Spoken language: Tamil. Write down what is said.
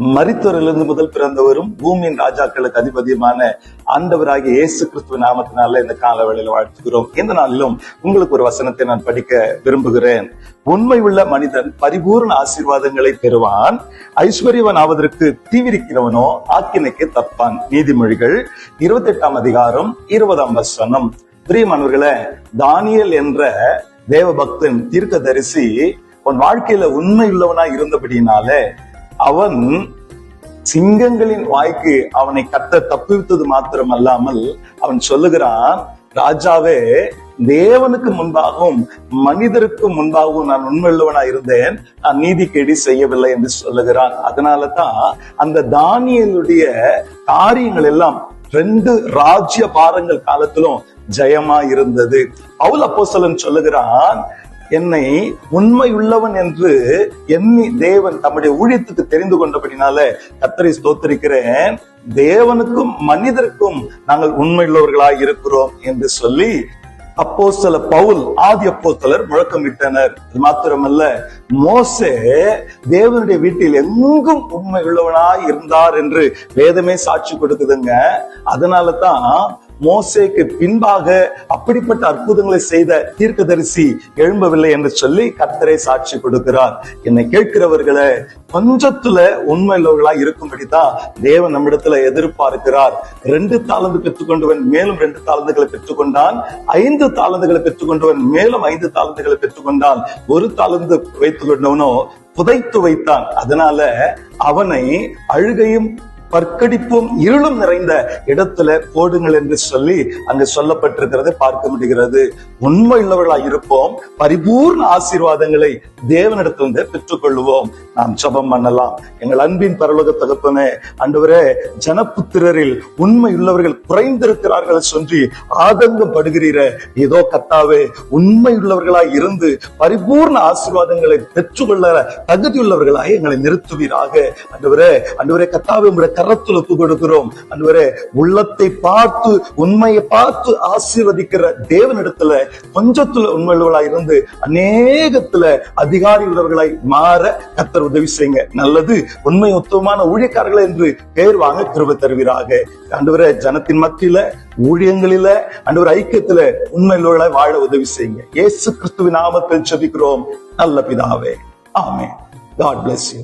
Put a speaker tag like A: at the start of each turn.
A: மரித்தோரிலிருந்து முதல் பிறந்தவரும் பூமியின் ராஜாக்களுக்கு அதிபதியுமான ஆண்டவராகிய இயேசு கிறிஸ்துவின் நாமத்தினால இந்த கால வேளையில வாழ்த்துகிறோம். இந்த நாளிலும் உங்களுக்கு ஒரு வசனத்தை நான் படிக்க விரும்புகிறேன். உண்மை உள்ள மனிதன் பரிபூர்ண ஆசீர்வாதங்களை பெறுவான், ஐஸ்வர்யவன் ஆவதற்கு தீவிரிக்கிறவனோ ஆக்கினைக்கு தப்பான். நீதிமொழிகள் 28ஆம் அதிகாரம் 20ஆம் வசனம். பிரியமானவர்களே, தானியேல் என்ற தேவ பக்தன் தீர்க்கதரிசி உன் வாழ்க்கையில உண்மை உள்ளவனாய் இருந்தபடினாலே அவன் சிங்கங்களின் வாய்க்கு அவனை கர்த்தர் தப்புவித்தது மாத்திரம் அல்லாமல் அவன் சொல்லுகிறான், ராஜாவே, தேவனுக்கு முன்பாகவும் மனிதருக்கு முன்பாகவும் நான் உண்மையுள்ளவனா இருந்தேன், நான் நீதிகேடு செய்யவில்லை என்று சொல்லுகிறான். அதனாலதான் அந்த தானியேலுடைய காரியங்கள் எல்லாம் 2 ராஜ்ய பாரங்கள் காலத்திலும் ஜெயமா இருந்தது. பவுல் அப்போஸ்தலன் சொல்லுகிறான், என்னை உண்மை உள்ளவன் என்று எண்ணி தேவன் தம்முடைய ஊழியத்துக்கு தெரிந்து கொண்டபடினால கர்த்தரை ஸ்தோத்திரிக்கிறேன், தேவனுக்கும் மனிதருக்கும் நாங்கள் உண்மையுள்ளவர்களாய் இருக்கிறோம் என்று சொல்லி அப்போஸ்தல பவுல் ஆதி அப்போஸ்தலர் முழக்கமிட்டனர். அது மாத்திரமல்ல, மோசே தேவனுடைய வீட்டில் எங்கும் உண்மை உள்ளவனாய் இருந்தார் என்று வேதமே சாட்சி கொடுக்குதுங்க. அதனாலதான் மோசேக்கு பின்பாக அப்படிப்பட்ட அற்புதங்களை செய்த தீர்க்கதரிசி எழும்பவில்லை என்று சொல்லி கர்த்தரை சாட்சி கொடுக்கிறார். என்னை கேட்கிறவர்களை கொஞ்சத்துல உண்மையுள்ளவர்களா இருக்கும்படிதான் தேவன் நம்மிடத்துல எதிர்பார்க்கிறார். 2 தாலந்து பெற்றுக்கொண்டவன் மேலும் 2 தாலந்துகளை பெற்றுக்கொண்டான், 5 தாலந்துகளை பெற்றுக்கொண்டவன் மேலும் 5 தாலந்துகளை பெற்றுக்கொண்டான், 1 தாலந்து வைத்துக் கொண்டவனோ புதைத்து வைத்தான். அதனால அவனை அழுகையும் பற்கடிப்பும் இருளும் நிறைந்த இடத்துல போடுங்கள் என்று சொல்லி அங்கு சொல்லப்பட்டிருக்கிறதை பார்க்க முடிகிறது. உண்மை உள்ளவர்களாய் இருப்போம், பரிபூர்ண ஆசீர்வாதங்களை தேவனிடத்திலிருந்து பெற்றுக்கொள்வோம். நாம் ஜெபம் பண்ணலாம். எங்கள் அன்பின் பரலோக தகப்பனே, ஆண்டவரே, ஜனபுத்திரரில் உண்மை உள்ளவர்கள் குறைந்திருக்கிறார்கள் சொல்லி ஆதங்கம் படுகிறீர. ஏதோ கர்த்தாவே, உண்மை உள்ளவர்களாய் இருந்து பரிபூர்ண ஆசீர்வாதங்களை பெற்றுக்கொள்ள தகுதியுள்ளவர்களாய் எங்களை நிறுத்துவீராக. ஆண்டவரே, கர்த்தாவே, உங்களுடைய கரத்தில் ஒப்பு கொடுக்கிறோம். ஆண்டவரே, உள்ளத்தை பார்த்து உண்மையை பார்த்து ஆசீர்வதிக்கிற தேவனிடத்துல கொஞ்சத்துல உண்மையுள்ளவர்களாய் இருந்து அநேகத்துல அதிகாரி உள்ளவர்களாய் மாற கர்த்தர் உதவி செய்யுங்க. நல்லது, உண்மை உத்தமமான ஊழியக்காரர்கள் என்று பெயர் வாங்க கிருபை தருவீராக. ஆண்டவரே, ஜனத்தின் மத்தியில ஊழியங்களில ஆண்டவர் ஐக்கியத்துல உண்மையுள்ளவர்களாய் வாழ உதவி செய்யுங்க. இயேசு கிறிஸ்துவின் நாமத்தில் ஜெபிக்கிறோம் நல்ல பிதாவே, ஆமென். God bless you.